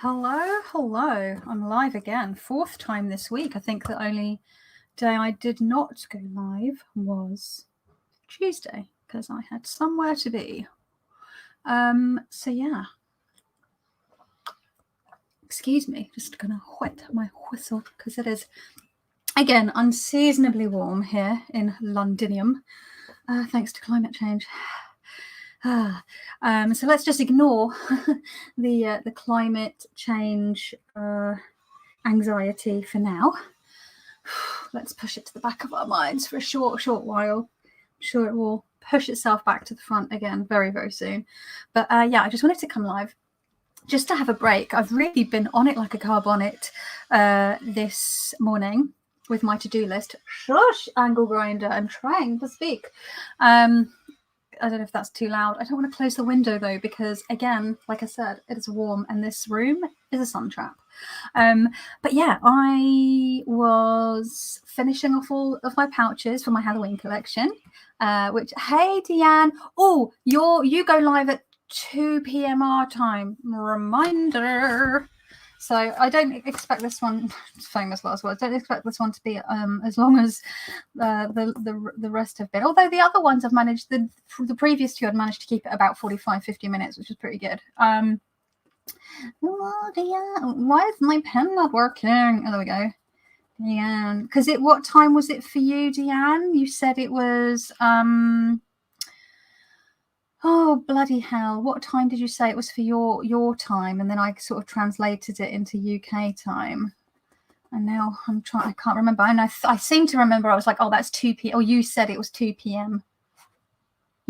Hello. I'm live again. Fourth time this week. I think the only day I did not go live was Tuesday because I had somewhere to be. So yeah. Excuse me, just gonna wet my whistle because it is again unseasonably warm here in Londinium, thanks to climate change. So let's just ignore the climate change anxiety for now. Let's push it to the back of our minds for a short while. I'm sure it will push itself back to the front again very, very soon. But yeah, I just wanted to come live just to have a break. I've really been on it like a car bonnet this morning with my to-do list. Shush, angle grinder. I'm trying to speak. I don't know if that's too loud. I don't want to close the window though, because again, like I said, it is warm and this room is a sun trap. But yeah, I was finishing off all of my pouches for my Halloween collection, which, hey, Deanne. Oh, you go live at 2 p.m. our time. Reminder. So I don't expect this one, famous last words, don't expect this one to be as long as the rest have been. Although the other ones I've managed, the previous two I'd managed to keep it about 45-50 minutes, which is pretty good. Oh dear, why is my pen not working? Oh, there we go. Deanne, because what time was it for you, Deanne? You said it was oh, bloody hell. What time did you say it was for your time? And then I sort of translated it into UK time. And now I can't remember. And I seem to remember I was like, oh, that's 2 p.m. Or you said it was 2 p.m.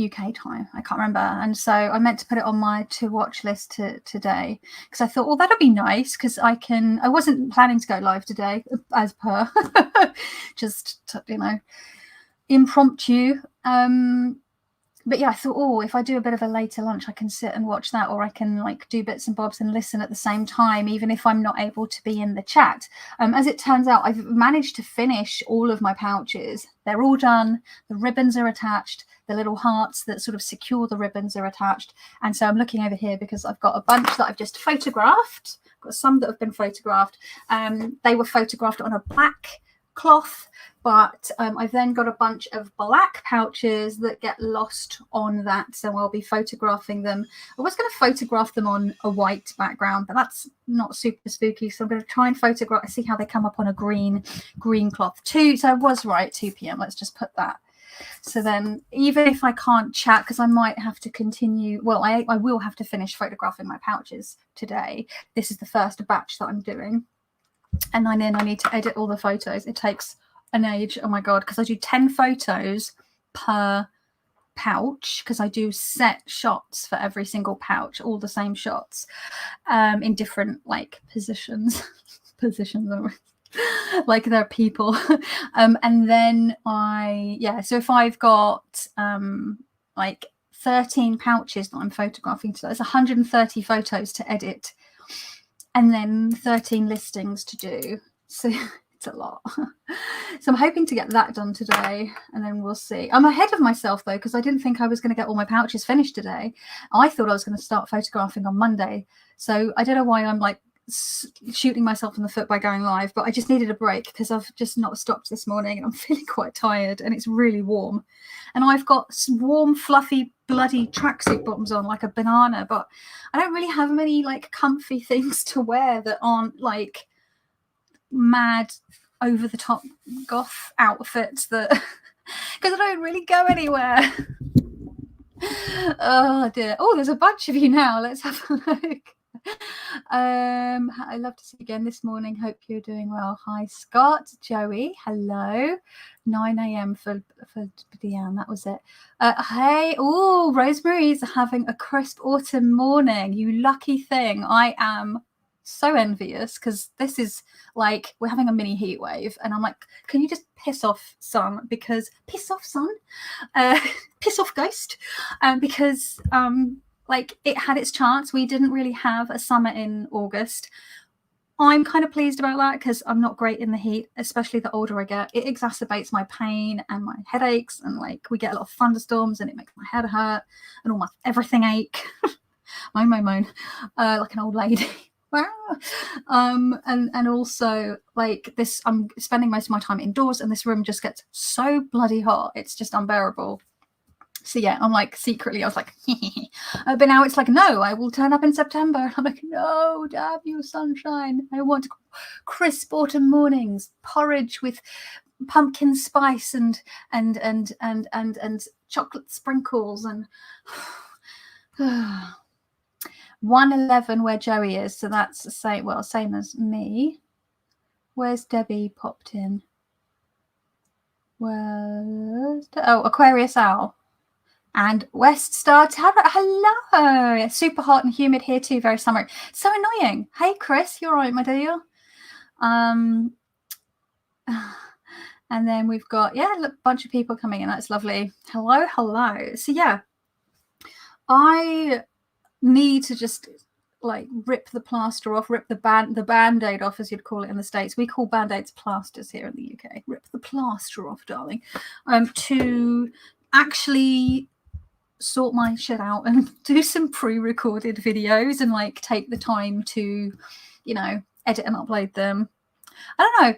UK time. I can't remember. And so I meant to put it on my to-watch list today because I thought, well, that'd be nice because I wasn't planning to go live today as per. Just, impromptu. But yeah, I thought, oh, if I do a bit of a later lunch, I can sit and watch that, or I can do bits and bobs and listen at the same time, even if I'm not able to be in the chat. As it turns out, I've managed to finish all of my pouches. They're all done. The ribbons are attached. The little hearts that sort of secure the ribbons are attached. And so I'm looking over here because I've got a bunch that I've just photographed. I've got some that have been photographed. They were photographed on a black cloth. But I've then got a bunch of black pouches that get lost on that. So I'll be photographing them. I was going to photograph them on a white background, but that's not super spooky. So I'm going to try and see how they come up on a green cloth too. So I was right, 2 p.m. Let's just put that. So then even if I can't chat, because I might have to continue, well, I will have to finish photographing my pouches today. This is the first batch that I'm doing. And then I need to edit all the photos. It takes an age, oh my god, because I do 10 photos per pouch because I do set shots for every single pouch, all the same shots, in different positions like they're people. And then so if I've got 13 pouches that I'm photographing, so there's 130 photos to edit and then 13 listings to do. So it's a lot. So I'm hoping to get that done today and then we'll see. I'm ahead of myself though because I didn't think I was going to get all my pouches finished today. I thought I was going to start photographing on Monday. So I don't know why I'm shooting myself in the foot by going live, but I just needed a break because I've just not stopped this morning and I'm feeling quite tired and it's really warm. And I've got warm, fluffy, bloody tracksuit bottoms on like a banana, but I don't really have many comfy things to wear that aren't mad over the top goth outfits that because I don't really go anywhere. Oh dear. Oh, there's a bunch of you now. Let's have a look. I love to see you again this morning. Hope you're doing well. Hi Scott, Joey, hello. 9 a.m. for Deanne, that was it. Hey, oh, Rosemary's having a crisp autumn morning. You lucky thing. I am so envious because this is we're having a mini heat wave and I'm like, can you just piss off sun? Because piss off sun, piss off ghost, because it had its chance. We didn't really have a summer in August. I'm kind of pleased about that because I'm not great in the heat, especially the older I get. It exacerbates my pain and my headaches, and we get a lot of thunderstorms and it makes my head hurt and all my everything ache. Moan, like an old lady. And also like this, I'm spending most of my time indoors, and this room just gets so bloody hot. It's just unbearable. So yeah, I'm like secretly, I was like, but now it's like, no, I will turn up in September. I'm like, no, damn you, sunshine. I want crisp autumn mornings, porridge with pumpkin spice and chocolate sprinkles and 111 where Joey is. So that's the same. Well, same as me. Where's Debbie popped in? Aquarius Owl. And West Star Tarot, hello. Super hot and humid here too, very summery. So annoying. Hey Chris, you're right, my dear. And then we've got, look, a bunch of people coming in. That's lovely. Hello. So yeah, I need to just like rip the plaster off, rip the band-aid off, as you'd call it in the States. We call band-aids plasters here in the UK. Rip the plaster off, darling. To actually sort my shit out and do some pre-recorded videos and like take the time to, edit and upload them. I don't know,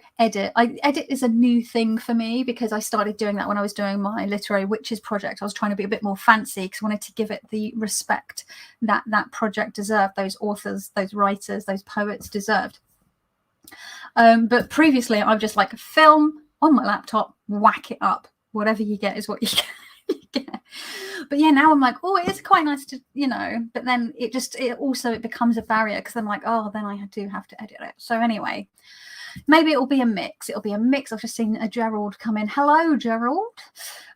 edit is a new thing for me because I started doing that when I was doing my literary witches project. I was trying to be a bit more fancy because I wanted to give it the respect that that project deserved, those authors, those writers, those poets deserved. But previously I've just like film on my laptop, whack it up, whatever you get is what you get. But yeah, now I'm like, oh, it is quite nice to, but then it becomes a barrier because I'm like, oh, then I do have to edit it. So anyway, maybe it'll be a mix. I've just seen a Gerald come in. Hello, Gerald.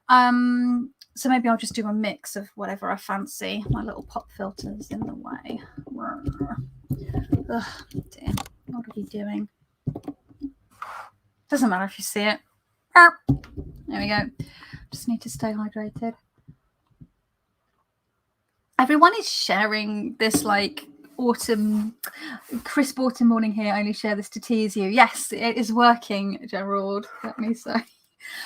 So maybe I'll just do a mix of whatever I fancy. My little pop filter's in the way. Ugh, dear. What are you doing? Doesn't matter if you see it. There we go. Just need to stay hydrated. Everyone is sharing this like crisp autumn morning here. I only share this to tease you. Yes, it is working, Gerald, let me say.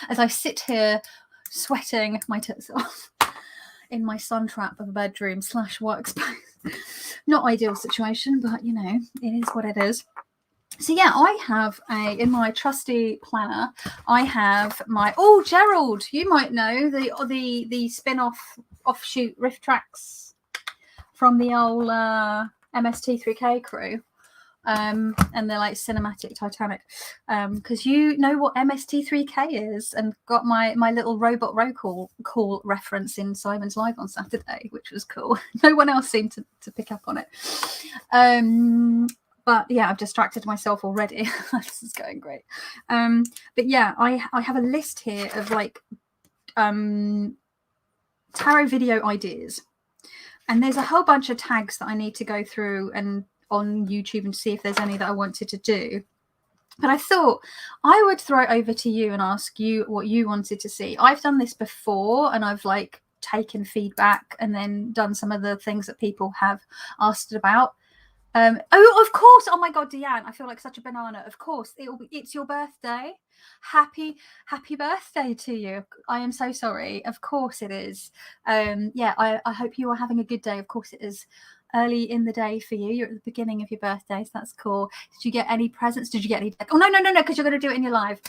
As I sit here sweating my tits off in my sun trap of a bedroom / workspace. Not ideal situation, but it is what it is. So yeah, I have in my trusty planner, I have my, Gerald, you might know the spin-off offshoot riff tracks from the old MST3K crew. And they're like cinematic Titanic. Because you know what MST3K is, and got my little robot roll call reference in Simon's Live on Saturday, which was cool. No one else seemed to pick up on it. But yeah, I've distracted myself already. This is going great. But yeah, I have a list here of like tarot video ideas. And there's a whole bunch of tags that I need to go through and on YouTube and see if there's any that I wanted to do. But I thought I would throw it over to you and ask you what you wanted to see. I've done this before and I've like taken feedback and then done some of the things that people have asked about. Of course. Oh my God, Deanne, I feel like such a banana. Of course, it's your birthday. Happy birthday to you. I am so sorry. Of course it is. I hope you are having a good day. Of course it is early in the day for you. You're at the beginning of your birthday, so that's cool. Did you get any presents? Did you get any? Oh no, because you're going to do it in your live.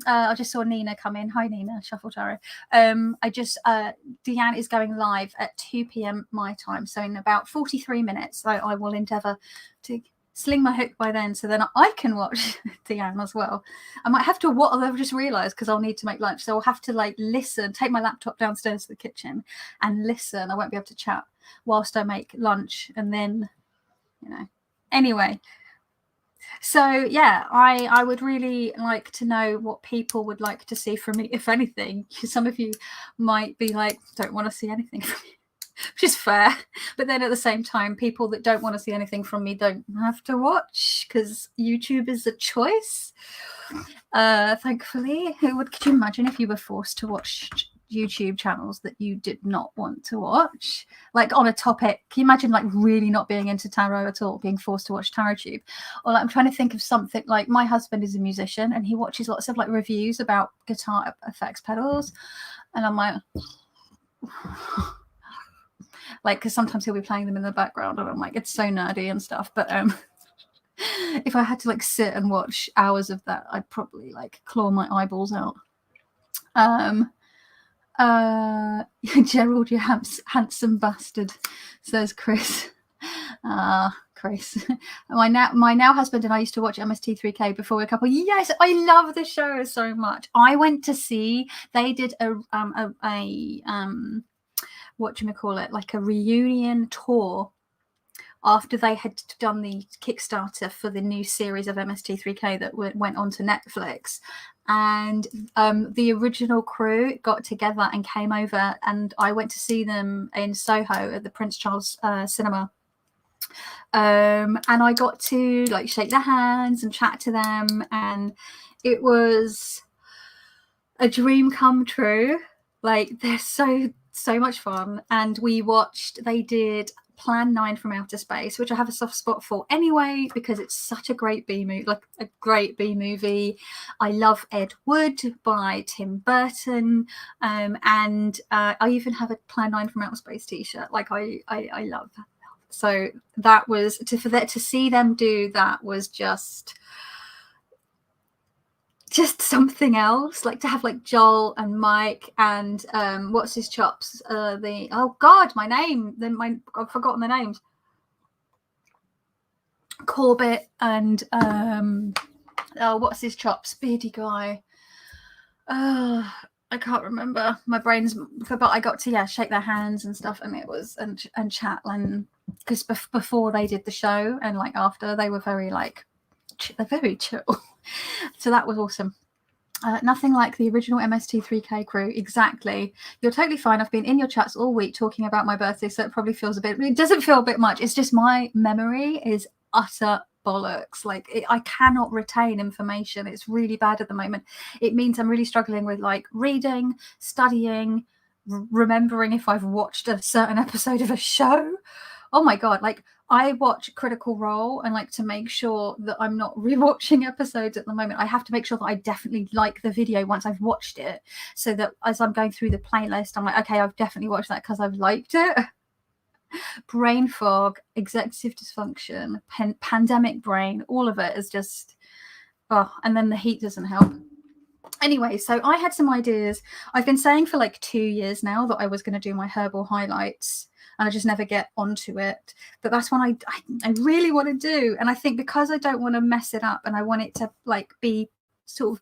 I just saw Nina come in. Hi Nina, Shuffle Tarot. Deanne is going live at 2 p.m. my time, so in about 43 minutes. So I will endeavour to sling my hook by then, so then I can watch Deanne as well. I might have to I've just realised because I'll need to make lunch, so I'll have to like listen, take my laptop downstairs to the kitchen and listen. I won't be able to chat whilst I make lunch, and then anyway. So yeah, I would really like to know what people would like to see from me, if anything. Some of you might be like, don't want to see anything from me, which is fair. But then at the same time, people that don't want to see anything from me don't have to watch because YouTube is a choice. Thankfully, could you imagine if you were forced to watch YouTube channels that you did not want to watch, like on a topic? Can you imagine like really not being into tarot at all, being forced to watch TarotTube? Or like, I'm trying to think of something like, my husband is a musician and he watches lots of like reviews about guitar effects pedals, and I'm like, like, because sometimes he'll be playing them in the background and I'm like, it's so nerdy and stuff. But if I had to like sit and watch hours of that, I'd probably like claw my eyeballs out. Gerald, you handsome bastard, says Chris. Chris. my now husband and I used to watch MST3K before we were a couple. Yes, I love the show so much. I went to see, they did a what do you call it, like a reunion tour after they had done the Kickstarter for the new series of MST3K that went on to Netflix. And the original crew got together and came over, and I went to see them in Soho at the Prince Charles Cinema. And I got to like shake their hands and chat to them, and it was a dream come true. Like, they're so much fun. And they did Plan 9 from Outer Space, which I have a soft spot for anyway, because it's such a great B movie, like a great B movie. I love Ed Wood by Tim Burton, and I even have a Plan 9 from Outer Space t-shirt. Like, I love that. So that was to see them do that was just something else. Like, to have like Joel and Mike and what's his chops, I've forgotten the names, Corbett and what's his chops, beardy guy, I can't remember, my brain's, but I got to shake their hands and stuff, and it was and chat, and because before they did the show and like after, they were very like they're very chill. So that was awesome. Nothing like the original MST3K crew. Exactly. You're totally fine. I've been in your chats all week talking about my birthday, so it probably feels it doesn't feel a bit much. It's just my memory is utter bollocks. Like, I cannot retain information. It's really bad at the moment. It means I'm really struggling with like reading, studying, remembering if I've watched a certain episode of a show. Oh my God. Like, I watch Critical Role, and like, to make sure that I'm not rewatching episodes at the moment, I have to make sure that I definitely like the video once I've watched it, so that as I'm going through the playlist, I'm like, okay, I've definitely watched that because I've liked it. Brain fog, executive dysfunction, pandemic brain, all of it is just, and then the heat doesn't help. Anyway, so I had some ideas. I've been saying for like 2 years now that I was going to do my herbal highlights, and I just never get onto it. But that's one I really want to do. And I think because I don't want to mess it up, and I want it to like be sort of,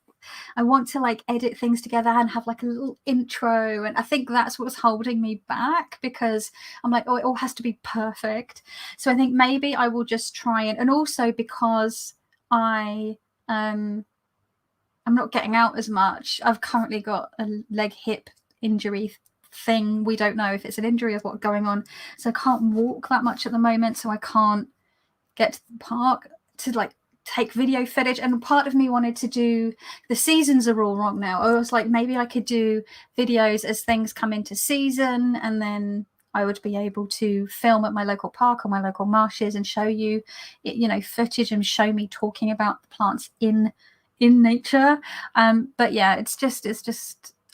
I want to like edit things together and have like a little intro. And I think that's what's holding me back, because I'm like, oh, it all has to be perfect. So I think maybe I will just try and also because I'm not getting out as much. I've currently got a leg hip injury thing. We don't know if it's an injury or what's going on, so I can't walk that much at the moment, so I can't get to the park to like take video footage. And part of me wanted to do, the seasons are all wrong now. I was like, maybe I could do videos as things come into season, and then I would be able to film at my local park or my local marshes and show you footage and show me talking about the plants in nature. But yeah, it's just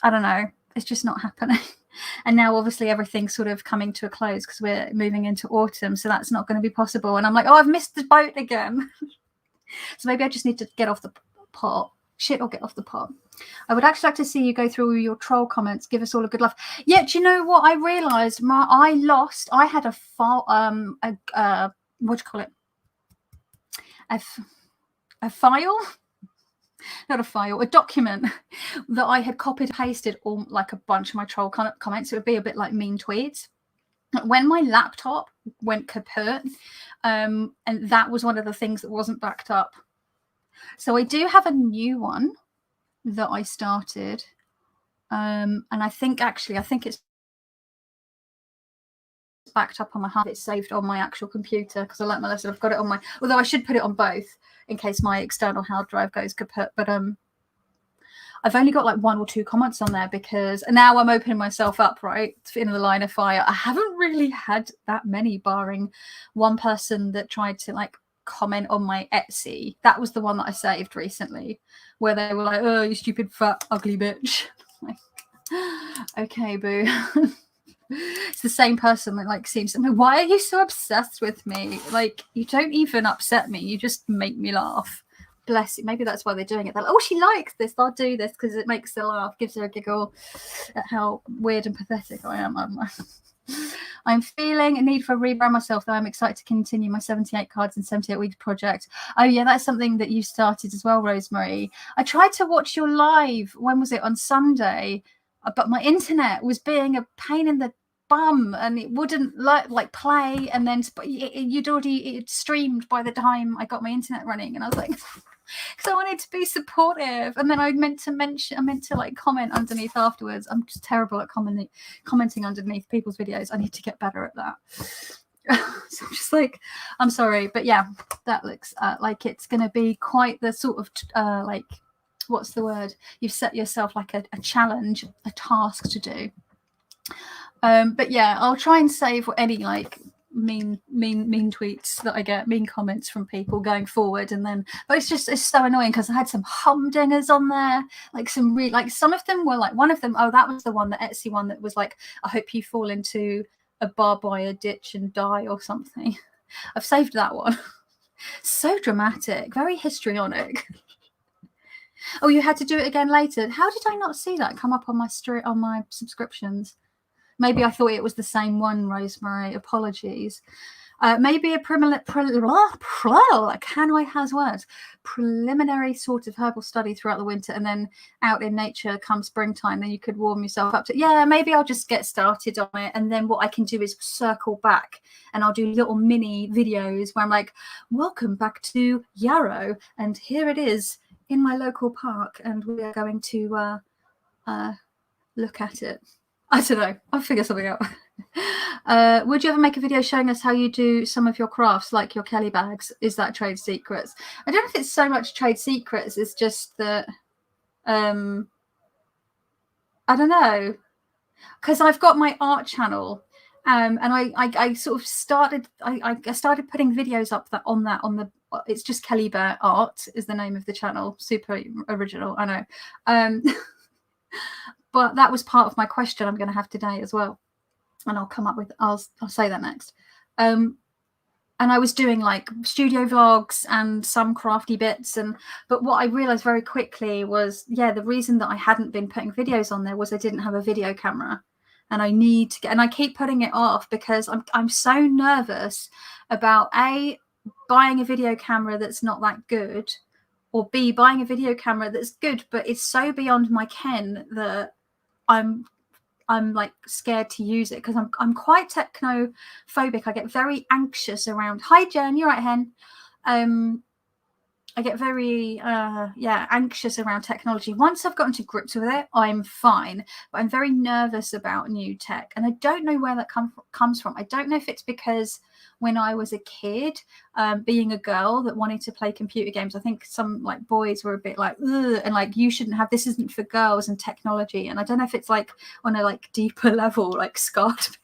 I don't know, it's just not happening. And now obviously everything's sort of coming to a close because we're moving into autumn, so that's not going to be possible. And I'm like, oh, I've missed the boat again. So maybe I just need to get off the pot. Shit, or get off the pot. I would actually like to see you go through your troll comments. Give us all a good laugh. Yeah, do you know what I realised? I had a file, what do you call it? A file? Not a file, a document that I had copied and pasted all like a bunch of my troll comments. It would be a bit like mean tweets. When my laptop went kaput, and that was one of the things that wasn't backed up. So I do have a new one that I started, and I think it's backed up on my hard. It's saved on my actual computer because I like my lesson. I've got it on my, although I should put it on both in case my external hard drive goes kaput. But I've only got like 1 or 2 comments on there because now I'm opening myself up right in the line of fire. I haven't really had that many, barring one person that tried to like comment on my Etsy. That was the one that I saved recently, where they were like, oh, you stupid fat ugly bitch. Like, okay, boo. It's the same person that like seems, I mean, why are you so obsessed with me? Like, you don't even upset me, you just make me laugh. Bless you. Maybe that's why they're doing it. They're like, oh, she likes this, I'll do this because it makes her laugh, gives her a giggle at how weird and pathetic I am. I'm feeling a need for a rebrand myself, though I'm excited to continue my 78 cards in 78 weeks project. Oh yeah, that's something that you started as well, Rosemary. I tried to watch your live, when was it, on Sunday, but my internet was being a pain in the bum and it wouldn't like play, and then you'd already streamed by the time I got my internet running, and I was like, because I wanted to be supportive, and then I meant to like comment underneath afterwards. I'm just terrible at commenting underneath people's videos. I need to get better at that. So I'm just like, I'm sorry, but yeah, that looks like it's going to be quite the sort of like, what's the word? You've set yourself like a challenge, a task to do. But yeah, I'll try and save any like mean tweets that I get, mean comments from people going forward, and then, but it's so annoying because I had some humdingers on there, like some like some of them were like, one of them, oh, that was the one, the Etsy one that was like, I hope you fall into a barbed wire ditch and die or something. I've saved that one. So dramatic, very histrionic. Oh, you had to do it again later. How did I not see that come up on my subscriptions? Maybe I thought it was the same one, Rosemary. Apologies. Maybe a preliminary sort of herbal study throughout the winter, and then out in nature come springtime, then you could warm yourself up to, yeah, maybe I'll just get started on it, and then what I can do is circle back and I'll do little mini videos where I'm like, welcome back to Yarrow, and here it is in my local park, and we are going to look at it. I don't know. I'll figure something out. Would you ever make a video showing us how you do some of your crafts, like your Kelly bags? Is that trade secrets? I don't know if it's so much trade secrets. It's just that, I don't know, because I've got my art channel, and I sort of started. I started putting videos up on the. It's just Kelly Bear Art is the name of the channel. Super original, I know. But that was part of my question I'm going to have today as well, and I'll come up with, I'll say that next. And I was doing like studio vlogs and some crafty bits, but what I realized very quickly was, yeah, the reason that I hadn't been putting videos on there was I didn't have a video camera, and I need to get, and I keep putting it off because I'm so nervous about A, buying a video camera that's not that good, or B, buying a video camera that's good but it's so beyond my ken that I'm like scared to use it, because I'm quite technophobic. I get very anxious around. Hi Jen, you're right, hen. I get very anxious around technology. Once I've gotten to grips with it, I'm fine, but I'm very nervous about new tech, and I don't know where that comes from. I don't know if it's because when I was a kid, being a girl that wanted to play computer games, I think some like boys were a bit like, ugh, and like, you shouldn't have, this isn't for girls and technology. And I don't know if it's like on a like deeper level, like scarred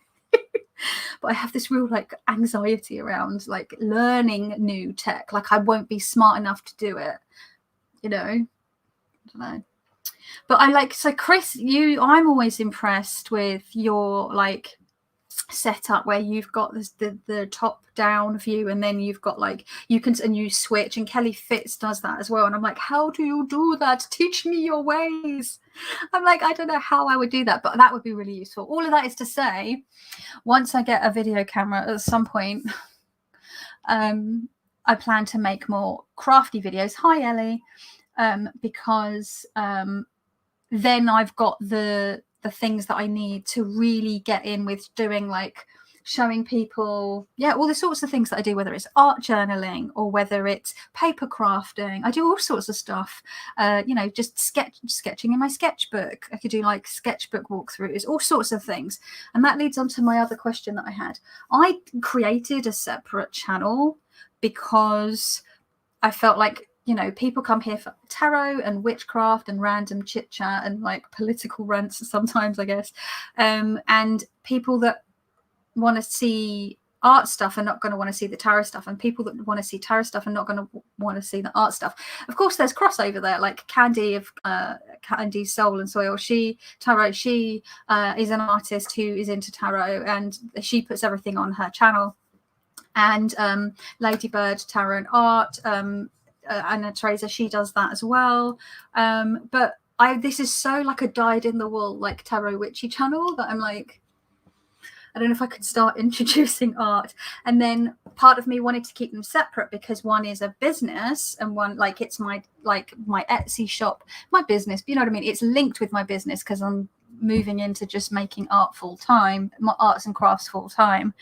but I have this real like anxiety around like learning new tech. Like I won't be smart enough to do it, you know. I don't know. But I like, so Chris, I'm always impressed with your like setup where you've got this the top down view, and then you've got like you switch, and Kelly Fitz does that as well, and I'm like, how do you do that? Teach me your ways. I'm like, I don't know how I would do that, but that would be really useful. All of that is to say, once I get a video camera at some point, I plan to make more crafty videos. Hi Ellie. Because then I've got the things that I need to really get in with doing, like showing people, all the sorts of things that I do, whether it's art journaling or whether it's paper crafting. I do all sorts of stuff, just sketching in my sketchbook. I could do like sketchbook walkthroughs, all sorts of things. And that leads on to my other question that I had. I created a separate channel because I felt like, people come here for tarot and witchcraft and random chit chat and like political rants sometimes, I guess. And people that want to see art stuff are not going to want to see the tarot stuff, and people that want to see tarot stuff are not going to want to see the art stuff. Of course, there's crossover there, like Candy of Candy's Soul and Soil. She is an artist who is into tarot, and she puts everything on her channel. And Ladybird Tarot and Art, Anna Teresa, she does that as well. But this is so like a dyed in the wool like tarot witchy channel that I'm like, I don't know if I could start introducing art. And then part of me wanted to keep them separate because one is a business and one, like, it's my Etsy shop, my business, you know what I mean? It's linked with my business because I'm moving into just making art full time, my arts and crafts full time.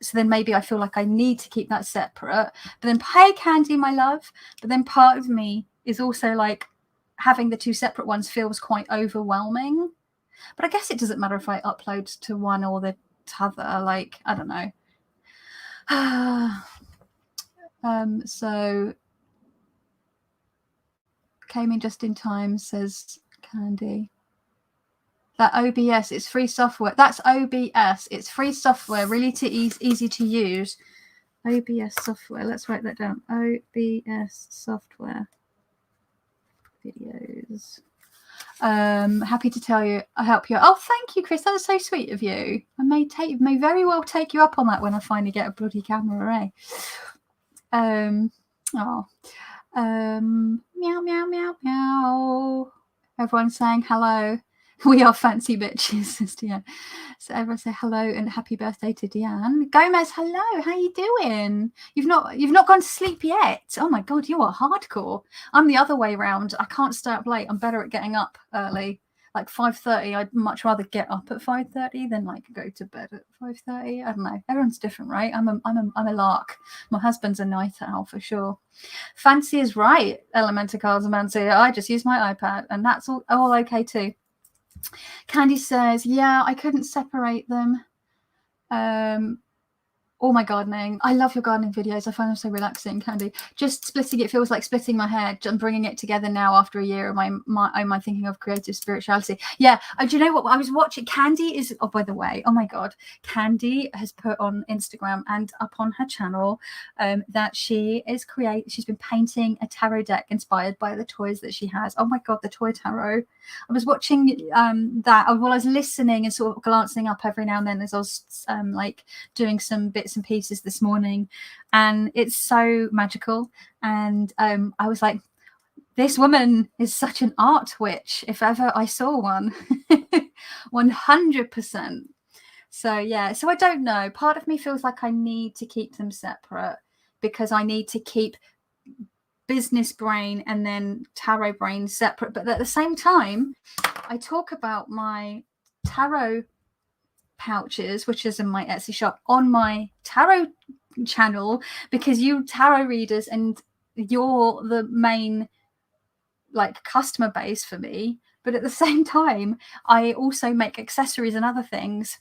So then maybe I feel like I need to keep that separate. But then, hey, Candy, my love. But then part of me is also like having the two separate ones feels quite overwhelming. But I guess it doesn't matter if I upload to one or the other. Like, I don't know. So came in just in time, says Candy. That OBS, it's free software. That's OBS. It's free software, really easy to use. OBS software. Let's write that down. OBS software. Videos. Happy to tell you, I help you. Oh, thank you, Chris. That's so sweet of you. I may very well take you up on that when I finally get a bloody camera, eh? Meow, meow, meow, meow. Everyone's saying hello. We are fancy bitches, says Deanne. So everyone say hello and happy birthday to Deanne. Gomez, hello. How you doing? You've not gone to sleep yet. Oh my God, you are hardcore. I'm the other way around. I can't stay up late. I'm better at getting up early, like 5:30. I'd much rather get up at 5:30 than like go to bed at 5:30. I don't know. Everyone's different, right? I'm a lark. My husband's a night owl for sure. Fancy is right. Elemental cards and Mancy. I just use my iPad, and that's all okay too. Candy says, yeah, I couldn't separate them. All my gardening. I love your gardening videos. I find them so relaxing, Candy. Just splitting it feels like splitting my hair. I'm bringing it together now after a year of my thinking of creative spirituality. Yeah. Do you know what? I was watching. Candy is, oh, by the way, oh my God. Candy has put on Instagram and up on her channel that she's been painting a tarot deck inspired by the toys that she has. Oh my God, the toy tarot. I was watching that while I was listening and sort of glancing up every now and then as I was like doing some bits and pieces this morning, and it's so magical. And I was like, this woman is such an art witch if ever I saw one. 100%. So yeah, so I don't know, part of me feels like I need to keep them separate because I need to keep business brain and then tarot brain separate. But at the same time, I talk about my tarot pouches, which is in my Etsy shop, on my tarot channel, because you tarot readers and you're the main like customer base for me. But at the same time, I also make accessories and other things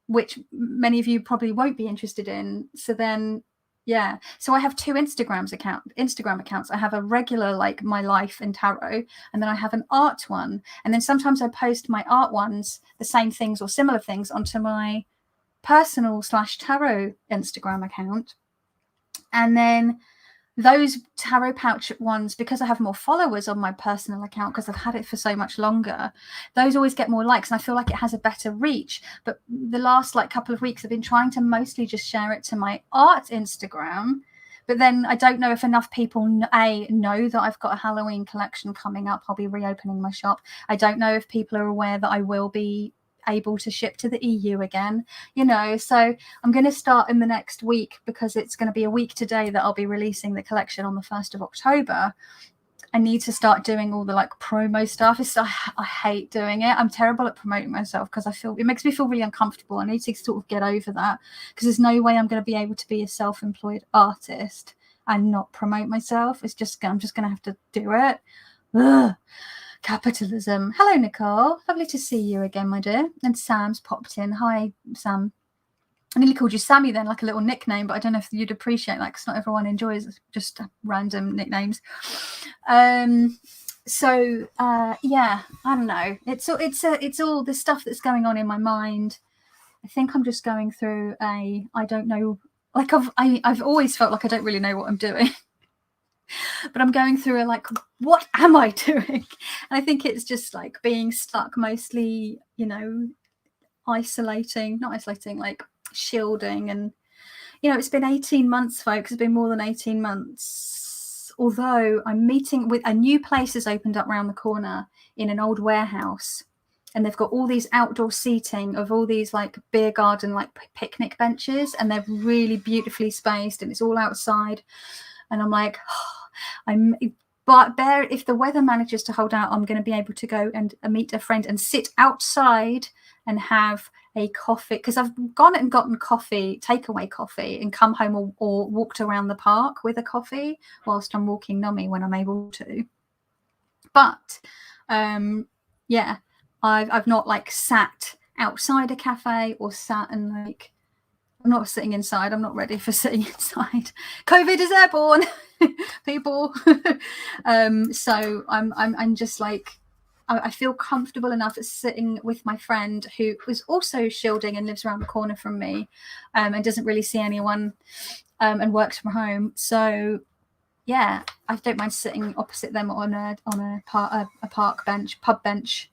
which many of you probably won't be interested in. So then yeah, so I have two Instagram accounts. I have a regular, like my life in tarot, and then I have an art one. And then sometimes I post my art ones, the same things or similar things, onto my personal /tarot Instagram account. And then those tarot pouch ones, because I have more followers on my personal account, because I've had it for so much longer, those always get more likes, and I feel like it has a better reach. But the last like couple of weeks I've been trying to mostly just share it to my art Instagram. But then I don't know if enough people know that I've got a Halloween collection coming up. I'll be reopening my shop. I don't know if people are aware that I will be able to ship to the EU again, you know. So I'm going to start in the next week, because it's going to be a week today that I'll be releasing the collection on the 1st of October. I need to start doing all the like promo stuff. I hate doing it. I'm terrible at promoting myself because it makes me feel really uncomfortable. I need to sort of get over that, because there's no way I'm going to be able to be a self-employed artist and not promote myself. I'm just going to have to do it. Ugh. Capitalism. Hello, Nicole. Lovely to see you again, my dear. And Sam's popped in. Hi, Sam. I nearly called you Sammy then, like a little nickname, but I don't know if you'd appreciate that, because not everyone enjoys just random nicknames. So yeah, I don't know. It's all the stuff that's going on in my mind. I think I'm just going through I don't know, like I've always felt like I don't really know what I'm doing. But I'm going through like, what am I doing? And I think it's just like being stuck, mostly, not isolating, like shielding. And, it's been 18 months, folks. It's been more than 18 months. Although I'm meeting with a new place has opened up around the corner in an old warehouse. And they've got all these outdoor seating of all these like beer garden, like picnic benches. And they're really beautifully spaced and it's all outside. And I'm like, if the weather manages to hold out, I'm going to be able to go and meet a friend and sit outside and have a coffee, because I've gone and gotten takeaway coffee, and come home or walked around the park with a coffee whilst I'm walking Nomi when I'm able to. But yeah, I've not like sat outside a cafe or sat and like, I'm not sitting inside. I'm not ready for sitting inside. COVID is airborne, people. So I'm just like, I feel comfortable enough at sitting with my friend who was also shielding and lives around the corner from me, and doesn't really see anyone, and works from home. So yeah, I don't mind sitting opposite them on a park bench, pub bench,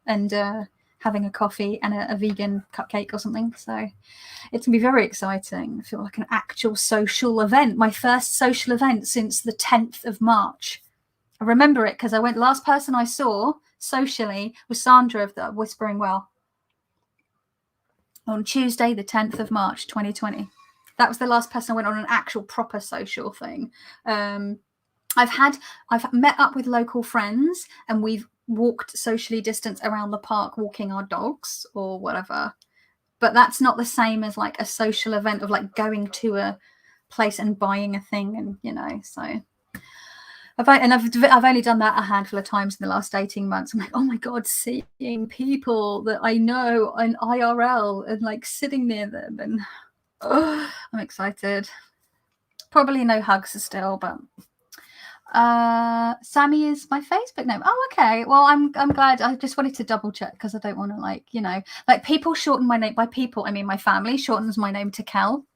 and having a coffee and a vegan cupcake or something. So it's gonna be very exciting. I feel like an actual social event, my first social event since the 10th of March. I remember it because last person I saw socially was Sandra of the Whispering Well on Tuesday, the 10th of March, 2020. That was the last person I went on an actual proper social thing. I've met up with local friends and we've walked socially distanced around the park, walking our dogs or whatever. But that's not the same as like a social event of like going to a place and buying a thing, and so. I've only done that a handful of times in the last 18 months. I'm like, oh my God, seeing people that I know in IRL and like sitting near them, and I'm excited. Probably no hugs still, but Sammy is my Facebook name. Oh, okay. Well, I'm glad. I just wanted to double check because I don't want to like people shorten my name. By people, I mean my family shortens my name to Kel.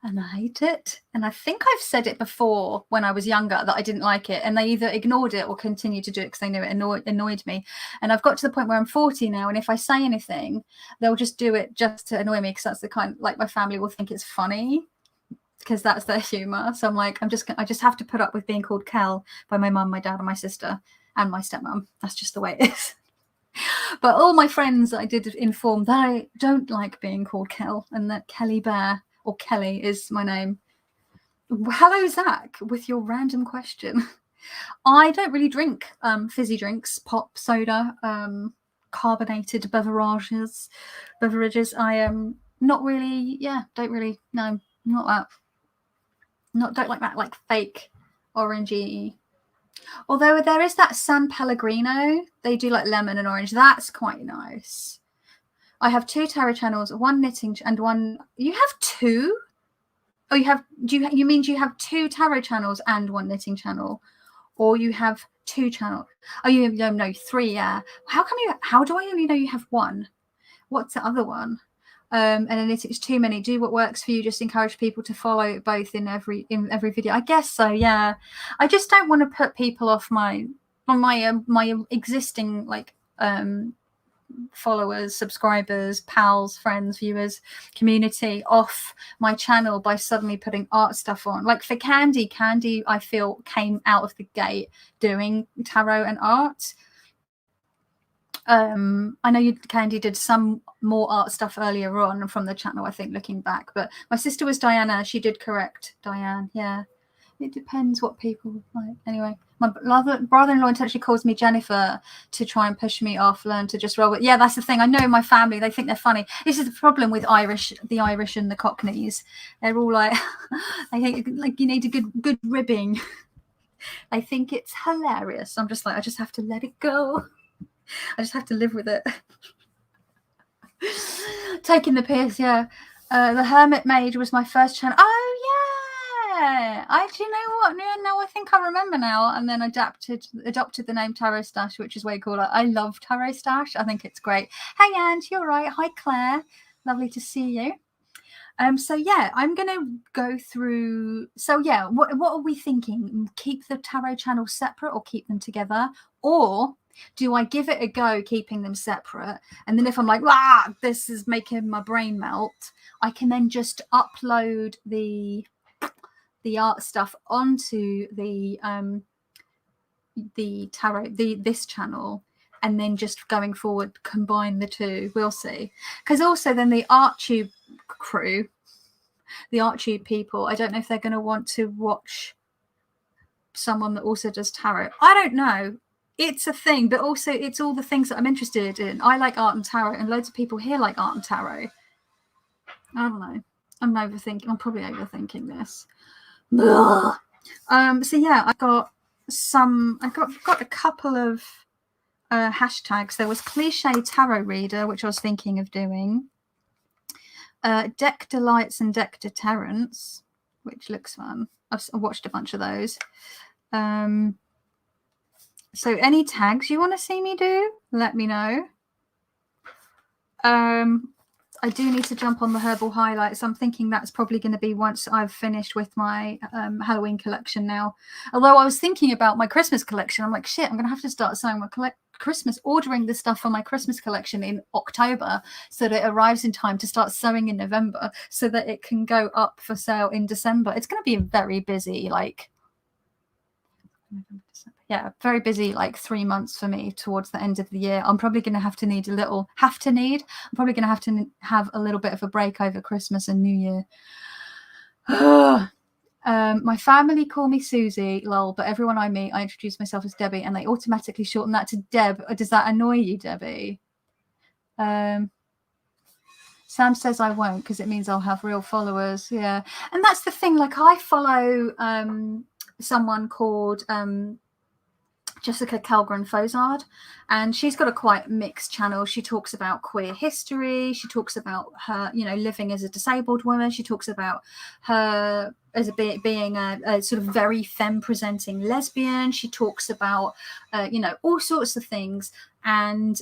And I hate it. And I think I've said it before when I was younger that I didn't like it. And they either ignored it or continued to do it because they knew it annoyed me. And I've got to the point where I'm 40 now. And if I say anything, they'll just do it just to annoy me, because that's the kind, like, my family will think it's funny because that's their humor. So I'm like, I just have to put up with being called Kel by my mum, my dad, and my sister, and my stepmom. That's just the way it is. But all my friends, I did inform that I don't like being called Kel, and that Kelly Bear or Kelly is my name. Hello, Zach, with your random question. I don't really drink fizzy drinks, pop, soda, carbonated beverages. I am not really, don't really, no, not that. Don't like that, like fake orangey. Although there is that San Pellegrino, they do like lemon and orange. That's quite nice. I have 2 tarot channels, one knitting and one. You have 2? Oh, you have. Do you mean you have 2 tarot channels and 1 knitting channel, or you have 2 channels? Oh, you no 3. Yeah. How do I only know you have 1? What's the other one? And then it's too many. Do what works for you. Just encourage people to follow both in every video. I guess so. Yeah. I just don't want to put people off my existing like followers, subscribers, pals, friends, viewers, community off my channel by suddenly putting art stuff on. Like for Candy, I feel came out of the gate doing tarot and art. I know Candy did some more art stuff earlier on from the channel, I think, looking back. But my sister was Diana. She did correct Diane. Yeah, it depends what people like. Anyway, my brother-in-law intentionally calls me Jennifer to try and push me off, learn to just roll with. Yeah, that's the thing. I know my family, they think they're funny. This is the problem with the Irish and the Cockneys. They're all like, I think like you need a good ribbing. I think it's hilarious. I'm just like, I just have to let it go. I just have to live with it. Taking the piss, yeah. The Hermit Mage was my first channel. Oh, Do you know what? No, I think I remember now. And then adopted the name Tarot Stash, which is way cooler. I love Tarot Stash. I think it's great. Hey, Ange, you're right. Hi, Claire. Lovely to see you. So yeah, I'm gonna go through. So yeah, what are we thinking? Keep the tarot channels separate or keep them together, or do I give it a go keeping them separate? And then if I'm like, this is making my brain melt, I can then just upload the art stuff onto the tarot this channel, and then just going forward combine the two. We'll see. Because also then the ArtTube crew, the ArtTube people, I don't know if they're going to want to watch someone that also does tarot. I don't know. It's a thing, but also it's all the things that I'm interested in. I like art and tarot, and loads of people here like art and tarot. I don't know. I'm probably overthinking this. So yeah, I got a couple of hashtags. There was cliche tarot reader, which I was thinking of doing. Deck Delights and Deck Deterrence, which looks fun. I've watched a bunch of those. So any tags you want to see me do, let me know. I do need to jump on the herbal highlights. I'm thinking that's probably going to be once I've finished with my Halloween collection now. Although I was thinking about my Christmas collection. I'm like, shit, I'm going to have to start sewing my ordering the stuff for my Christmas collection in October so that it arrives in time to start sewing in November so that it can go up for sale in December. It's going to be very busy, very busy, 3 months for me towards the end of the year. I'm probably going to have to need I'm probably going to have a little bit of a break over Christmas and New Year. My family call me Susie, lol, but everyone I meet, I introduce myself as Debbie, and they automatically shorten that to Deb. Does that annoy you, Debbie? Sam says I won't because it means I'll have real followers. Yeah, and that's the thing. I follow someone called Jessica Kelgren-Fozard, and she's got a quite mixed channel. She talks about queer history. She talks about her, living as a disabled woman. She talks about her as being a sort of very femme-presenting lesbian. She talks about, all sorts of things, and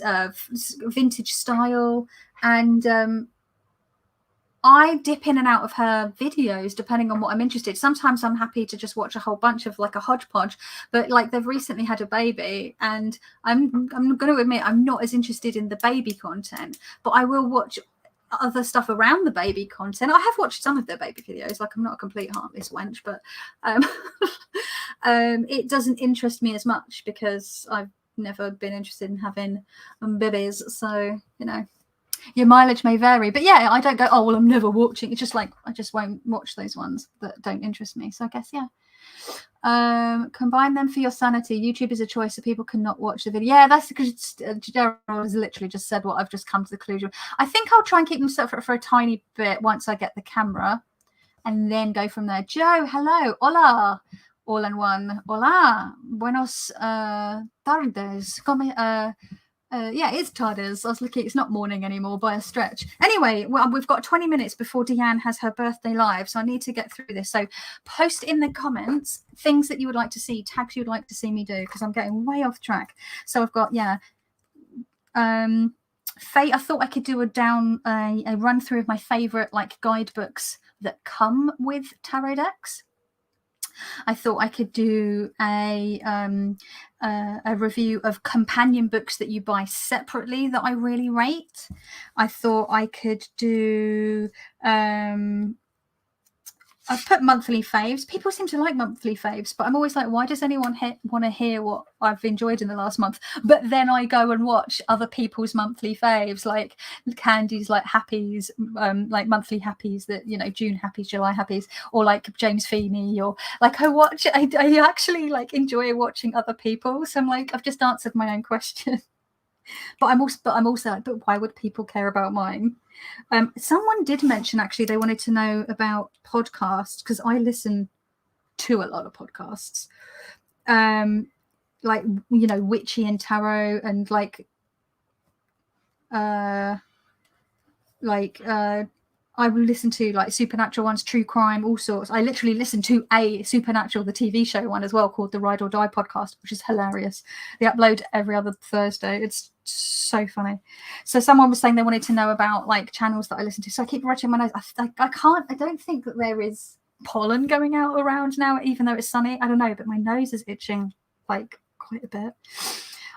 vintage style. And I dip in and out of her videos depending on what I'm interested in. Sometimes I'm happy to just watch a whole bunch of a hodgepodge, but they've recently had a baby, and I'm going to admit I'm not as interested in the baby content, but I will watch other stuff around the baby content. I have watched some of their baby videos. I'm not a complete heartless wench, but it doesn't interest me as much because I've never been interested in having babies. So, your mileage may vary, but yeah, I don't go, oh, well, I'm never watching. It's just I just won't watch those ones that don't interest me. So I guess, yeah. Combine them for your sanity. YouTube is a choice so people cannot watch the video. Yeah, that's because Daryl has literally just said what I've just come to the conclusion. I think I'll try and keep them separate for a tiny bit once I get the camera and then go from there. Joe, hello. Hola. All in one. Hola. Buenos tardes. Yeah, it's tardes. I was looking, it's not morning anymore by a stretch. Anyway, we've got 20 minutes before Deanne has her birthday live, so I need to get through this. So post in the comments things that you would like to see, tags you'd like to see me do, because I'm getting way off track. So I've got, I thought I could do a run through of my favorite guidebooks that come with tarot decks. I thought I could do a review of companion books that you buy separately that I really rate. I thought I could do I've put monthly faves. People seem to like monthly faves, but I'm always like, why does anyone want to hear what I've enjoyed in the last month? But then I go and watch other people's monthly faves, like Candy's happies, monthly happies that, June happies, July happies, or James Feeney, or I actually enjoy watching other people. So I'm I've just answered my own question. But I'm also but why would people care about mine? Someone did mention actually they wanted to know about podcasts, because I listen to a lot of podcasts, witchy and tarot, and I will listen to like supernatural ones, true crime, all sorts. I literally listen to a Supernatural, the TV show one as well, called the Ride or Die podcast, which is hilarious. They upload every other Thursday. It's so funny. So someone was saying they wanted to know about like channels that I listen to. So I keep writing my nose. I don't think that there is pollen going out around now, even though it's sunny. I don't know, but my nose is itching like quite a bit.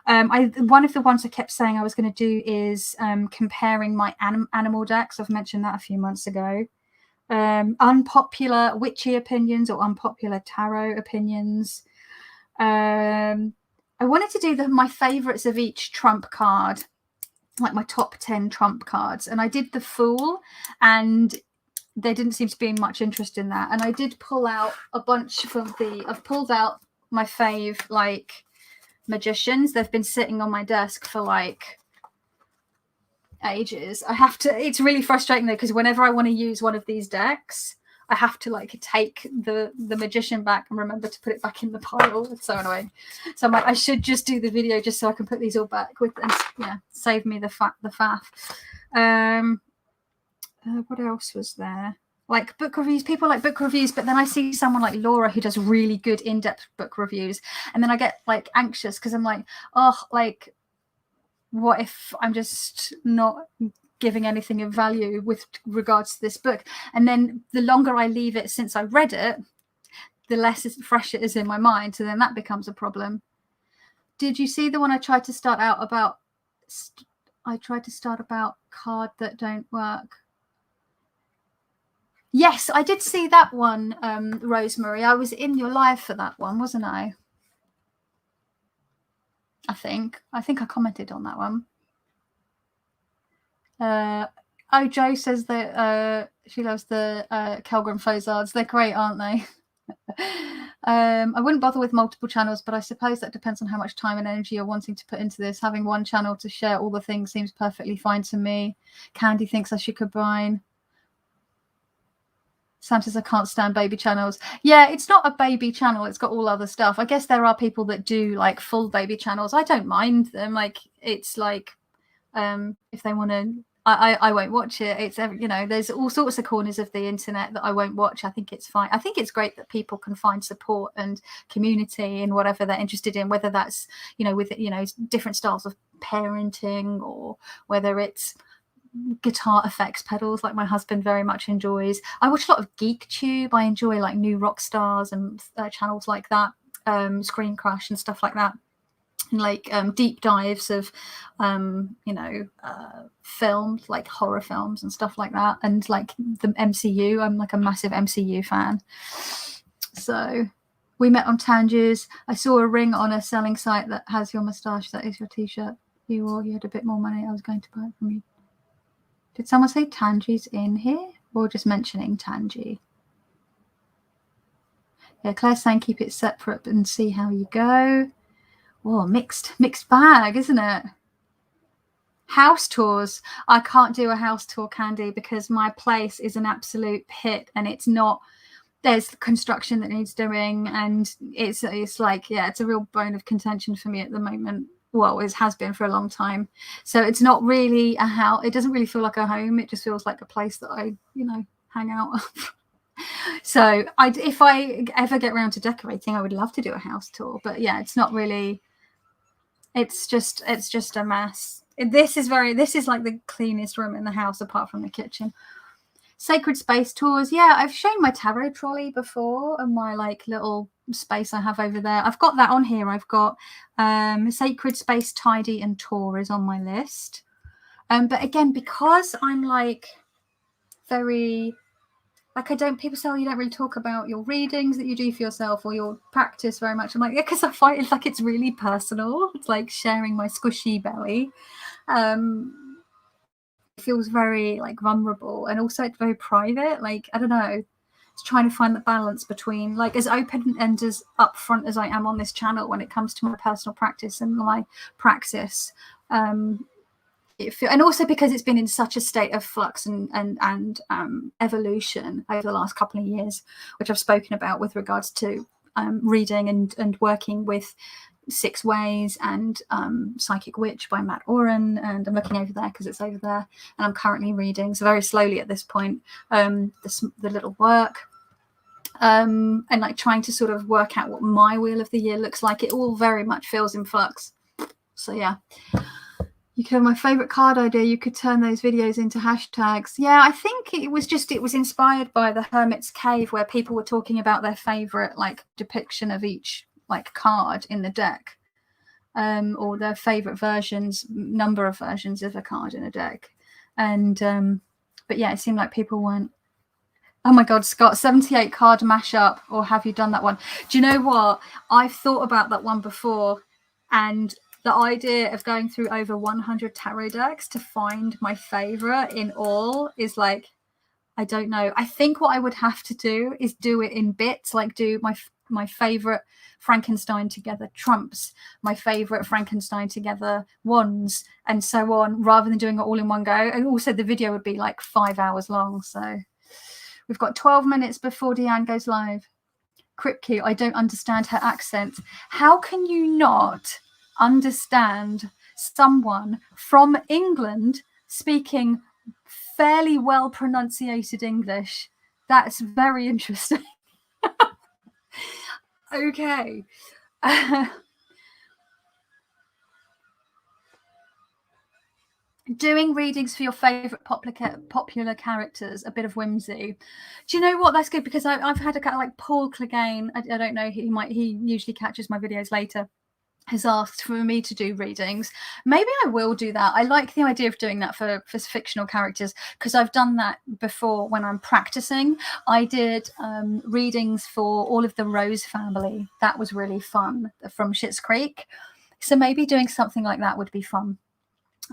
One of the ones I kept saying I was going to do is comparing my animal decks. I've mentioned that a few months ago. Unpopular witchy opinions or unpopular tarot opinions. I wanted to do my favorites of each trump card, like my top 10 trump cards. And I did the Fool, and there didn't seem to be much interest in that. And I did pull out a bunch from I've pulled out my fave, like, magicians. They've been sitting on my desk for like ages. It's really frustrating though, because whenever I want to use one of these decks, I have to like take the magician back and remember to put it back in the pile. It's so annoying. So I'm like, I should just do the video just so I can put these all back with them. Yeah, save me the faff. What else was there? Like book reviews, people like book reviews, but then I see someone like Laura who does really good in-depth book reviews, and then I get like anxious because I'm like, oh, like, what if I'm just not giving anything of value with regards to this book? And then the longer I leave it since I read it, the less fresh it is in my mind. So then that becomes a problem. Did you see the one I tried to start about? I tried to start about card that don't work. Yes, I did see that one, Rosemary. I was in your live for that one, wasn't I? I think I commented on that one. Jo says that she loves the Kelgrim Fozards. They're great, aren't they? I wouldn't bother with multiple channels, but I suppose that depends on how much time and energy you're wanting to put into this. Having one channel to share all the things seems perfectly fine to me. Candy thinks I should combine. Sam says I can't stand baby channels. Yeah, it's not a baby channel. It's got all other stuff. I guess there are people that do like full baby channels. I don't mind them. Like, it's like, if they want to, I won't watch it. It's, you know, there's all sorts of corners of the internet that I won't watch. I think it's fine. I think it's great that people can find support and community in whatever they're interested in, whether that's, you know, with, you know, different styles of parenting, or whether it's guitar effects pedals like my husband very much enjoys. I watch a lot of GeekTube. I enjoy like New Rock Stars and channels like that, Screen Crush and stuff like that, and like deep dives of films, like horror films and stuff like that, and like the MCU. I'm like a massive MCU fan. So we met on Tangiers. I saw a ring on a selling site that has your moustache. That is your t-shirt you wore. You had a bit more money. I was going to buy it from you. Did someone say Tangi's in here, or just mentioning Tangi? Yeah, Claire's saying keep it separate and see how you go. Oh, mixed bag, isn't it? House tours. I can't do a house tour, Candy, because my place is an absolute pit, and it's not. There's construction that needs doing, and it's like, yeah, it's a real bone of contention for me at the moment. Well, it has been for a long time. So it's not really a house. It doesn't really feel like a home. It just feels like a place that I, you know, hang out of. So if I ever get around to decorating, I would love to do a house tour. But yeah, it's not really. It's just a mess. This is like the cleanest room in the house apart from the kitchen. Sacred space tours. Yeah, I've shown my tarot trolley before, and my like little space I have over there. I've got that on here. I've got sacred space, tidy, and tour is on my list. But again, because I'm like very like, people say, oh, you don't really talk about your readings that you do for yourself or your practice very much. I'm like, yeah, because I find it's like it's really personal. It's like sharing my squishy belly. It feels very like vulnerable, and also it's very private. Like, I don't know, it's trying to find the balance between like as open and as upfront as I am on this channel when it comes to my personal practice and my praxis. And also because it's been in such a state of flux and evolution over the last couple of years, which I've spoken about with regards to reading and working with Six Ways and Psychic Witch by Matt Oren, and I'm looking over there because it's over there, and I'm currently reading, so very slowly at this point, the little work, and like trying to sort of work out what my wheel of the year looks like. It all very much feels in flux. So yeah. You could have my favorite card idea. You could turn those videos into hashtags. Yeah, I think it was inspired by the Hermit's Cave, where people were talking about their favorite like depiction of each like card in the deck, or their favorite number of versions of a card in a deck. And but yeah, it seemed like people weren't. Oh my God, Scott, 78 card mashup, or have you done that one? Do you know what? I've thought about that one before, and the idea of going through over 100 tarot decks to find my favorite in all is like, I don't know. I think what I would have to do is do it in bits, like do my favorite Frankenstein together trumps, my favorite Frankenstein together wands, and so on, rather than doing it all in one go. And also the video would be like 5 hours long. So we've got 12 minutes before Deanne goes live. Kripke, I don't understand her accent. How can you not understand someone from England speaking fairly well pronunciated English? That's very interesting. Okay. Doing readings for your favorite popular characters, a bit of whimsy. Do you know what? That's good, because I've had a guy like Paul Clegane. I don't know. He usually catches my videos later. Has asked for me to do readings. Maybe I will do that. I like the idea of doing that for fictional characters, because I've done that before when I'm practicing. I did readings for all of the Rose family. That was really fun, from Schitt's Creek. So maybe doing something like that would be fun.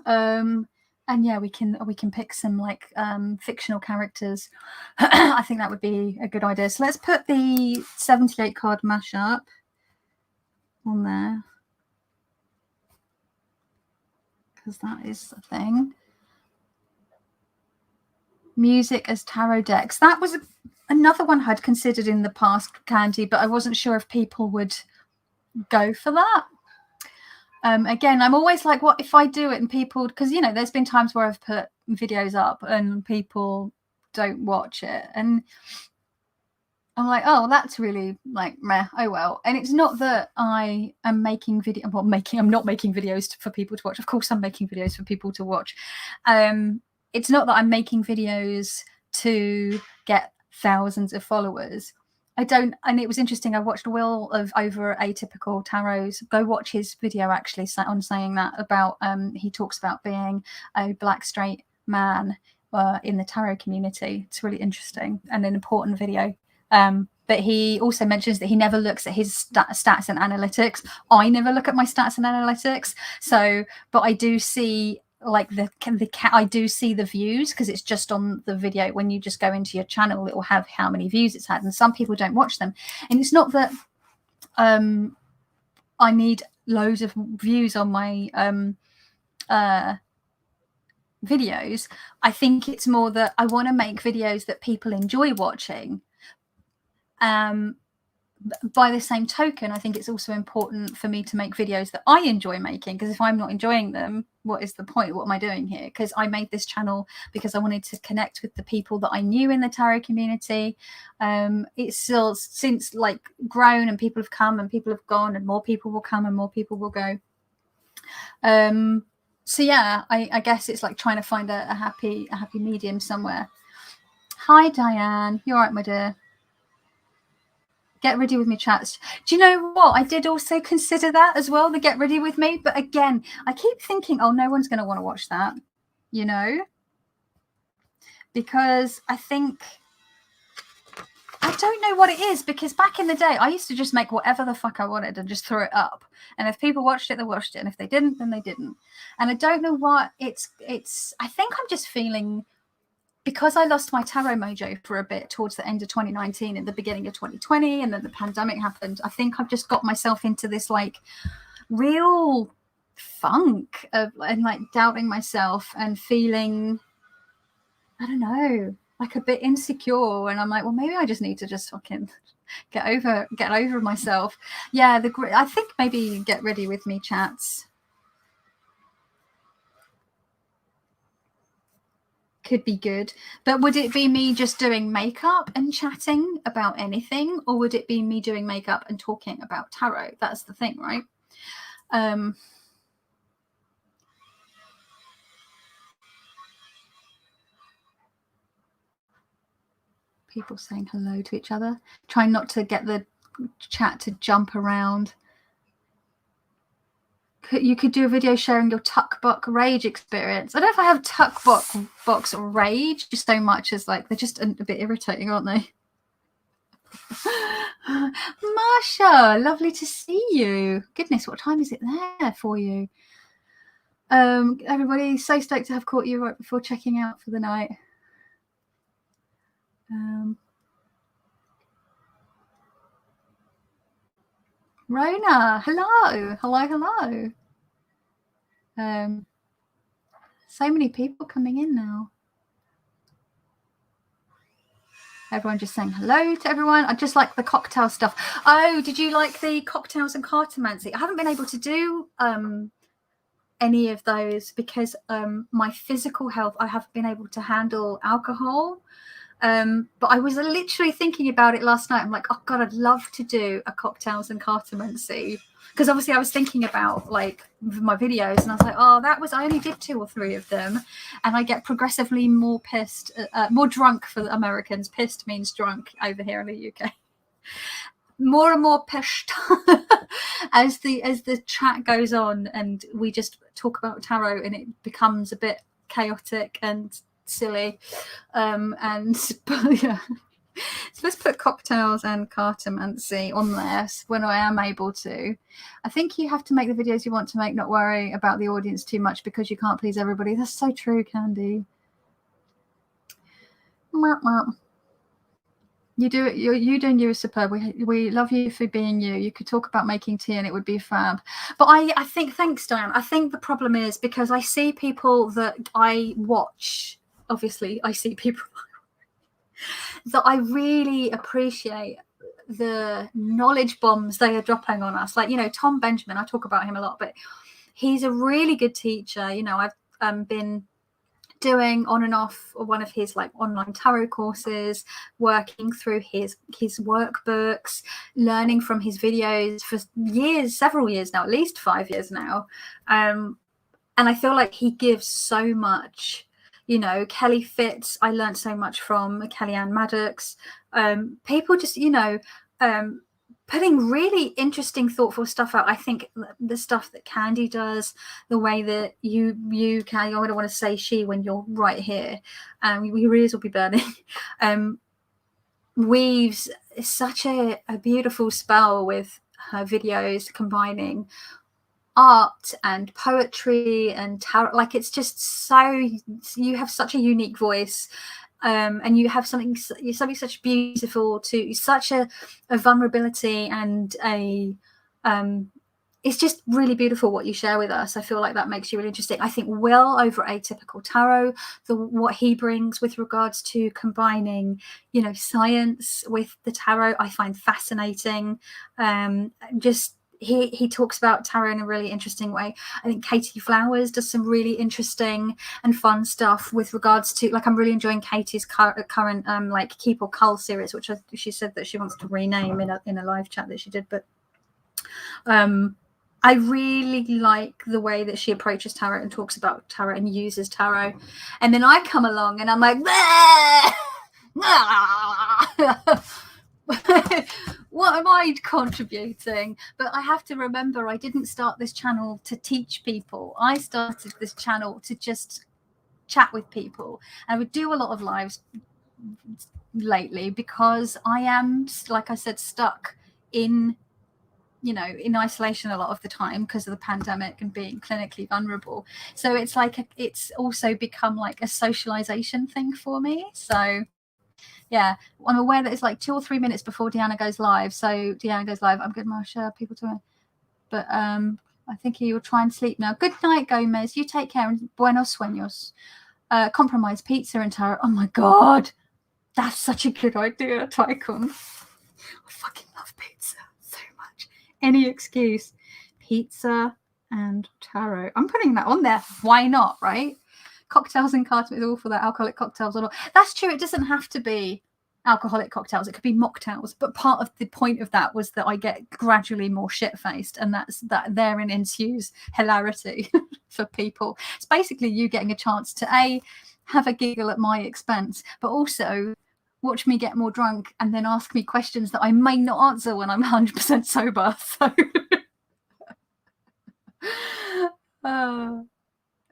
And yeah, we can pick some like fictional characters. I think that would be a good idea. So let's put the 78 card mashup on there, because that is the thing. Music as tarot decks. That was another one I'd considered in the past, Candy, but I wasn't sure if people would go for that. Again, I'm always like, what if I do it and people, because you know, there's been times where I've put videos up and people don't watch it, and I'm like, oh, that's really like meh. Oh well. And it's not that I am making video. Well, I'm not making videos for people to watch. Of course, I'm making videos for people to watch. It's not that I'm making videos to get thousands of followers. I don't. And it was interesting. I watched Will of Over Atypical Tarots. Go watch his video actually on saying that about. He talks about being a Black straight man in the tarot community. It's really interesting and an important video. But he also mentions that he never looks at his stats and analytics. I never look at my stats and analytics. So, but I do see like I do see the views, because it's just on the video. When you just go into your channel, it will have how many views it's had, and some people don't watch them. And it's not that I need loads of views on my videos. I think it's more that I want to make videos that people enjoy watching. By the same token, I think it's also important for me to make videos that I enjoy making, because if I'm not enjoying them, what is the point? What am I doing here? Because I made this channel because I wanted to connect with the people that I knew in the tarot community. It's still since like grown, and people have come and people have gone, and more people will come and more people will go. So yeah, I guess it's like trying to find a happy medium somewhere. Hi Diane, you all right, my dear? Get ready with me chats. Do you know what? I did also consider that as well, the get ready with me. But again, I keep thinking, oh, no one's going to want to watch that, you know, because I think, I don't know what it is, because back in the day, I used to just make whatever the fuck I wanted and just throw it up. And if people watched it, they watched it. And if they didn't, then they didn't. And I don't know what it's, I think I'm just feeling, because I lost my tarot mojo for a bit towards the end of 2019 and the beginning of 2020, and then the pandemic happened, I think I've just got myself into this like real funk of, and like doubting myself and feeling, I don't know, like a bit insecure, and I'm like, well, maybe I just need to just fucking get over myself. Yeah, I think maybe get ready with me chats could be good. But would it be me just doing makeup and chatting about anything, or would it be me doing makeup and talking about tarot? That's the thing, right? People saying hello to each other. Trying not to get the chat to jump around. You could do a video sharing your tuck box rage experience. I don't know if I have tuck box rage just so much as like they're just a bit irritating, aren't they? Marsha, lovely to see you. Goodness, what time is it there for you? Everybody, so stoked to have caught you right before checking out for the night. Rona, hello. So many people coming in now. Everyone just saying hello to everyone. I just like the cocktail stuff. Oh, did you like the cocktails and cartomancy? I haven't been able to do any of those because my physical health, I haven't been able to handle alcohol. But I was literally thinking about it last night. I'm like, oh God, I'd love to do a cocktails and cartomancy. Because obviously I was thinking about like my videos and I was like, oh, I only did 2 or 3 of them. And I get progressively more pissed, more drunk for the Americans. Pissed means drunk over here in the UK. More and more pissed as the chat goes on and we just talk about tarot and it becomes a bit chaotic and silly. But yeah. So let's put cocktails and cartomancy on there when I am able to. I think you have to make the videos you want to make, not worry about the audience too much because you can't please everybody. That's so true, Candy. You do it. You doing you is superb. We love you for being you. You could talk about making tea and it would be fab. But I think, thanks, Diane. I think the problem is because I see people that I watch. Obviously, I see people that I really appreciate the knowledge bombs they are dropping on us. Like, Tom Benjamin, I talk about him a lot, but he's a really good teacher. I've been doing on and off one of his like online tarot courses, working through his workbooks, learning from his videos for years, several years now, at least 5 years now. And I feel like he gives so much. Kelly Fitz, I learned so much from Kellyanne Maddox. People just, putting really interesting, thoughtful stuff out. I think the stuff that Candy does, the way that you Candy, I don't want to say she when you're right here, your ears will be burning, weaves such a beautiful spell with her videos, combining art and poetry and tarot. Like, it's just so, you have such a unique voice. And you have something such beautiful to such a vulnerability and it's just really beautiful what you share with us. I feel like that makes you really interesting. I think Will over Atypical Tarot, what he brings with regards to combining, science with the tarot, I find fascinating. He talks about tarot in a really interesting way. I think Katie Flowers does some really interesting and fun stuff with regards to, like, I'm really enjoying Katie's current like Keep or Cull series, which she said that she wants to rename in a live chat that she did. But I really like the way that she approaches tarot and talks about tarot and uses tarot. And then I come along and I'm like, what am I contributing? But I have to remember, I didn't start this channel to teach people. I started this channel to just chat with people. I would do a lot of lives lately because I am, like I said, stuck in isolation a lot of the time because of the pandemic and being clinically vulnerable. So it's like it's also become like a socialization thing for me. So yeah, I'm aware that it's like 2 or 3 minutes before Deanna goes live. So Deanna goes live. I'm good, Marsha. People to me. But I think you'll try and sleep now. Good night, Gomez. You take care and buenos sueños. Compromise pizza and tarot. Oh my God. That's such a good idea, Tycon. I fucking love pizza so much. Any excuse. Pizza and tarot. I'm putting that on there. Why not, right? Cocktails and cards is all for that. Alcoholic cocktails or not. That's true. It doesn't have to be alcoholic cocktails. It could be mocktails. But part of the point of that was that I get gradually more shit-faced, and that therein ensues hilarity for people. It's basically you getting a chance to have a giggle at my expense, but also watch me get more drunk and then ask me questions that I may not answer when I'm 100% sober. So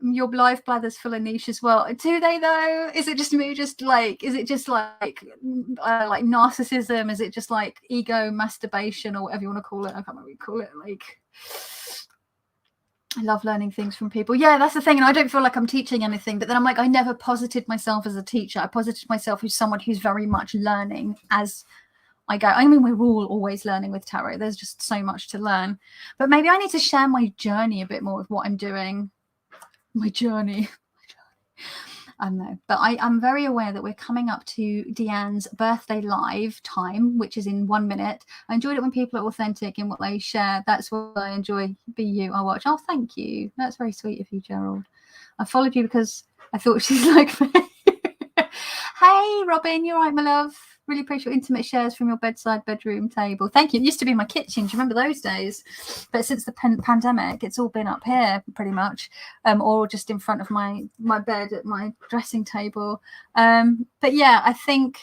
your live bladder's full of niche as well. Do they though? Is it just me? Is it just like narcissism? Is it just like ego masturbation or whatever you want to call it? I can't remember what you call it. Like, I love learning things from people. Yeah, that's the thing. And I don't feel like I'm teaching anything, but then I'm like, I never posited myself as a teacher. I posited myself as someone who's very much learning as I go. I mean, we're all always learning with tarot. There's just so much to learn. But maybe I need to share my journey a bit more with what I'm doing. My journey. I don't know. But I'm very aware that we're coming up to Deanne's birthday live time, which is in 1 minute. I enjoyed it when people are authentic in what they share. That's what I enjoy. Be you. I watch. Oh, thank you. That's very sweet of you, Gerald. I followed you because I thought she's like me. Hey, Robin, you're right, my love. Really appreciate your intimate shares from your bedside bedroom table. Thank you. It used to be my kitchen. Do you remember those days? But since the pandemic, it's all been up here pretty much, or just in front of my bed at my dressing table. But yeah, I think,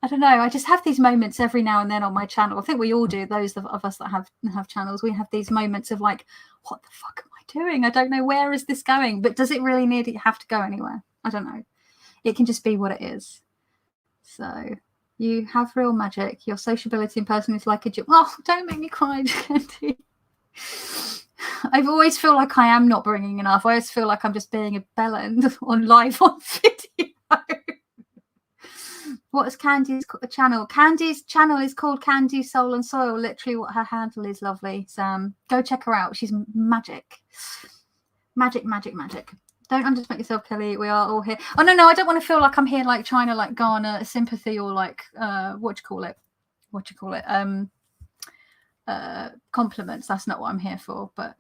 I don't know. I just have these moments every now and then on my channel. I think we all do. Those of us that have channels, we have these moments of like, what the fuck am I doing? I don't know. Where is this going? But does it really have to go anywhere? I don't know. It can just be what it is. So you have real magic. Your sociability in person is like a gym. Oh, don't make me cry, Candy. I always feel like I am not bringing enough. I always feel like I'm just being a bellend on live on video. What is Candy's channel? Candy's channel is called Candy Soul and Soil. Literally what her handle is. Lovely. Sam, go check her out. She's magic. Magic, magic, magic. Don't underestimate yourself, Kelly. We are all here. Oh, no, I don't want to feel like I'm here like trying to like garner sympathy or like, compliments. That's not what I'm here for. But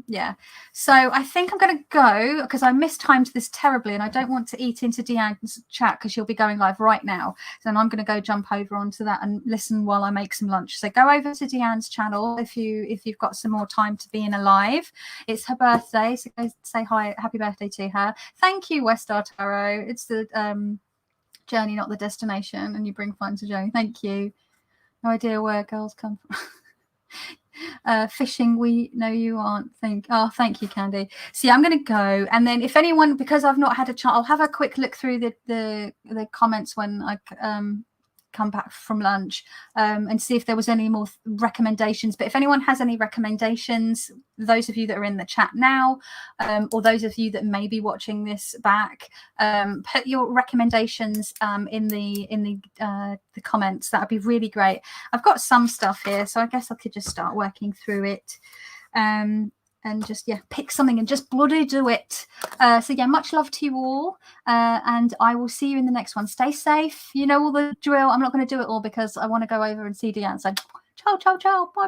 yeah. So I think I'm going to go because I mistimed this terribly and I don't want to eat into Deanne's chat because she'll be going live right now. So I'm going to go jump over onto that and listen while I make some lunch. So go over to Deanne's channel if you've got some more time to be in a live. It's her birthday, so go say hi, happy birthday to her. Thank you, Westar Tarot. It's the journey, not the destination, and you bring fun to journey. Thank you. No idea where girls come from. Fishing, we know you aren't. Thank you, Candy. See, I'm going to go, and then if anyone, because I've not had a chance, I'll have a quick look through the comments when I come back from lunch and see if there was any more recommendations. But if anyone has any recommendations, those of you that are in the chat now, or those of you that may be watching this back, put your recommendations in the comments. That would be really great. I've got some stuff here, so I guess I could just start working through it. And just, pick something and just bloody do it. So, much love to you all. And I will see you in the next one. Stay safe. You know all the drill. I'm not going to do it all because I want to go over and see Deanne. So, ciao, ciao, ciao. Bye.